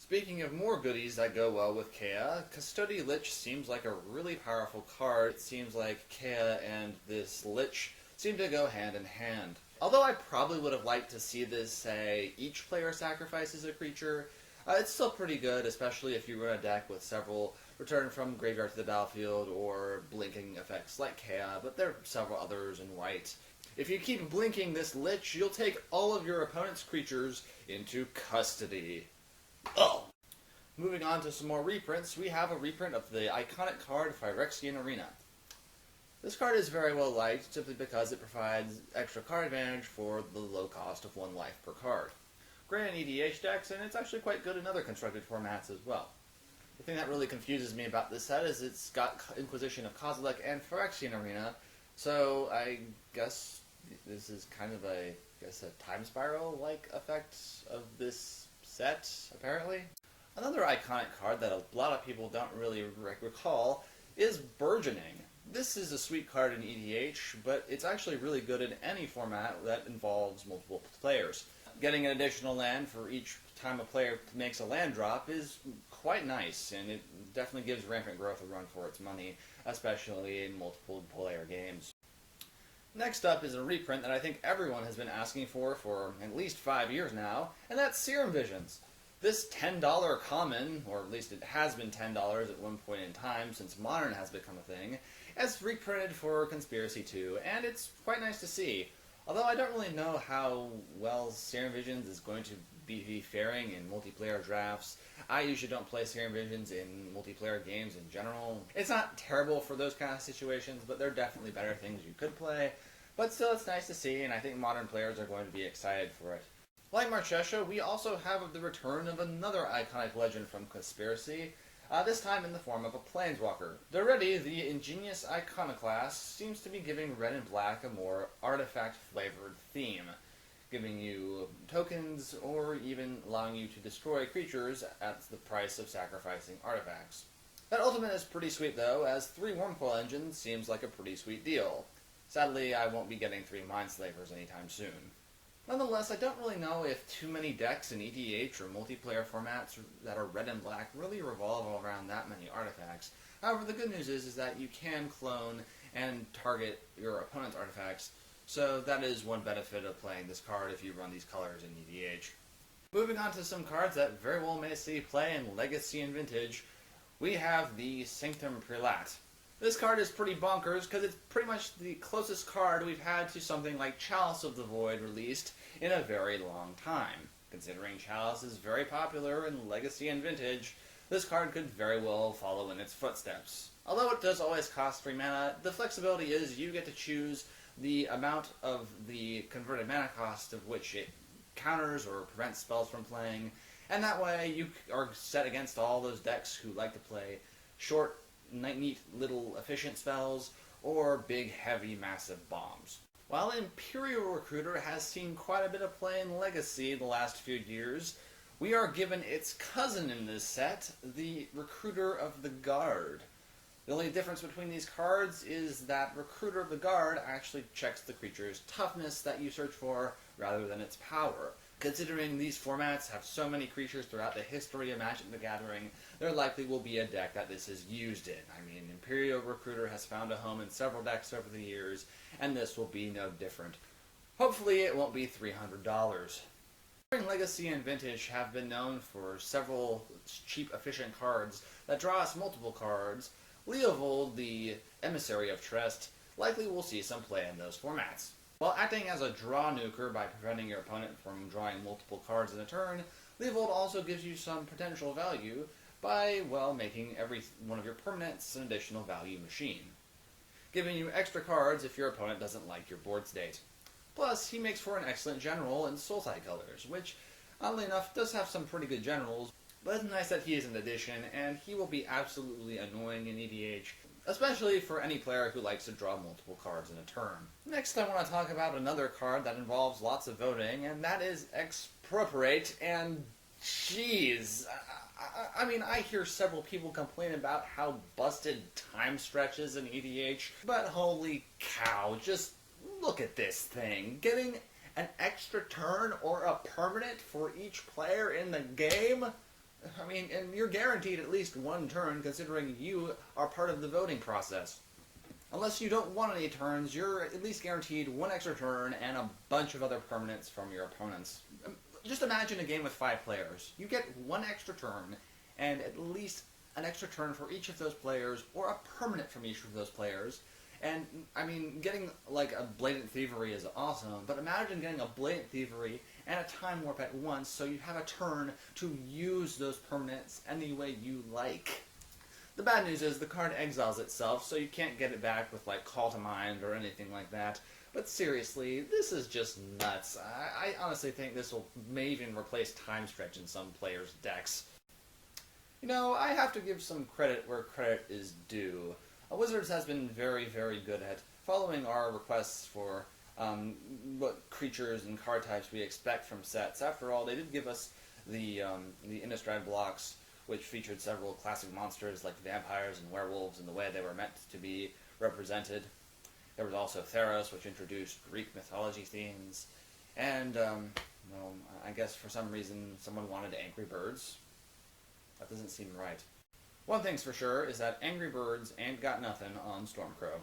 Speaking of more goodies that go well with Kea, Custody Lich seems like a really powerful card. It seems like Kea and this Lich seem to go hand in hand. Although I probably would have liked to see this say each player sacrifices a creature, it's still pretty good, especially if you run a deck with several return from graveyard to the battlefield or blinking effects like Kea, but there are several others in white. If you keep blinking this Lich, you'll take all of your opponent's creatures into custody. Oh! Moving on to some more reprints, we have a reprint of the iconic card Phyrexian Arena. This card is very well liked simply because it provides extra card advantage for the low cost of 1 life per card. Great in EDH decks, and it's actually quite good in other constructed formats as well. The thing that really confuses me about this set is it's got Inquisition of Kozilek and Phyrexian Arena, so I guess this is kind of a time spiral-like effect of this set, apparently. Another iconic card that a lot of people don't really recall is Burgeoning. This is a sweet card in EDH, but it's actually really good in any format that involves multiple players. Getting an additional land for each time a player makes a land drop is quite nice, and it definitely gives Rampant Growth a run for its money, especially in multiple player games. Next up is a reprint that I think everyone has been asking for at least 5 years now, and that's Serum Visions. This $10 common, or at least it has been $10 at one point in time since Modern has become a thing, is reprinted for Conspiracy 2, and it's quite nice to see. Although I don't really know how well Serum Visions is going to be faring in multiplayer drafts. I usually don't play Serum Visions in multiplayer games in general. It's not terrible for those kind of situations, but there are definitely better things you could play. But still, it's nice to see, and I think modern players are going to be excited for it. Like Marchesha, we also have the return of another iconic legend from Conspiracy, this time in the form of a Planeswalker. Already, the ingenious Iconoclast seems to be giving Red and Black a more artifact-flavored theme, giving you tokens or even allowing you to destroy creatures at the price of sacrificing artifacts. That ultimate is pretty sweet though, as 3 Wormcoil Engines seems like a pretty sweet deal. Sadly, I won't be getting 3 Mindslavers anytime soon. Nonetheless, I don't really know if too many decks in EDH or multiplayer formats that are red and black really revolve around that many artifacts. However, the good news is that you can clone and target your opponent's artifacts, so that is one benefit of playing this card if you run these colors in EDH. Moving on to some cards that very well may see play in Legacy and Vintage, we have the Sanctum Prelate. This card is pretty bonkers because it's pretty much the closest card we've had to something like Chalice of the Void released in a very long time. Considering Chalice is very popular in Legacy and Vintage, this card could very well follow in its footsteps. Although it does always cost 3 mana, the flexibility is you get to choose the amount of the converted mana cost of which it counters or prevents spells from playing, and that way you are set against all those decks who like to play short, neat little efficient spells, or big, heavy, massive bombs. While Imperial Recruiter has seen quite a bit of play in Legacy the last few years, we are given its cousin in this set, the Recruiter of the Guard. The only difference between these cards is that Recruiter of the Guard actually checks the creature's toughness that you search for, rather than its power. Considering these formats have so many creatures throughout the history of Magic the Gathering, there likely will be a deck that this is used in. I mean, Imperial Recruiter has found a home in several decks over the years, and this will be no different. Hopefully it won't be $300. Legacy and Vintage have been known for several cheap, efficient cards that draw us multiple cards. Leovold, the Emissary of Trest, likely will see some play in those formats. While acting as a draw nuker by preventing your opponent from drawing multiple cards in a turn, Leovold also gives you some potential value by, well, making every one of your permanents an additional value machine, giving you extra cards if your opponent doesn't like your board state. Plus, he makes for an excellent general in Sultai colors, which, oddly enough, does have some pretty good generals, but it's nice that he is an addition, and he will be absolutely annoying in EDH, especially for any player who likes to draw multiple cards in a turn. Next, I want to talk about another card that involves lots of voting, and that is Expropriate, and jeez, I mean, I hear several people complain about how busted time stretches in EDH, but holy cow, just look at this thing. Getting an extra turn or a permanent for each player in the game? I mean, and you're guaranteed at least one turn considering you are part of the voting process. Unless you don't want any turns, you're at least guaranteed one extra turn and a bunch of other permanents from your opponents. Just imagine a game with 5 players. You get one extra turn, and at least an extra turn for each of those players, or a permanent from each of those players. And, I mean, getting, like, a Blatant Thievery is awesome, but imagine getting a Blatant Thievery and a Time Warp at once, so you have a turn to use those permanents any way you like. The bad news is the card exiles itself, so you can't get it back with, like, Call to Mind or anything like that. But seriously, this is just nuts. I honestly think this may even replace Time Stretch in some players' decks. You know, I have to give some credit where credit is due. Wizards has been very, very good at following our requests for what creatures and card types we expect from sets. After all, they did give us the Innistrad blocks, which featured several classic monsters like vampires and werewolves in the way they were meant to be represented. There was also Theros, which introduced Greek mythology themes. And, well, I guess for some reason someone wanted Angry Birds. That doesn't seem right. One thing's for sure is that Angry Birds ain't got nothing on Stormcrow.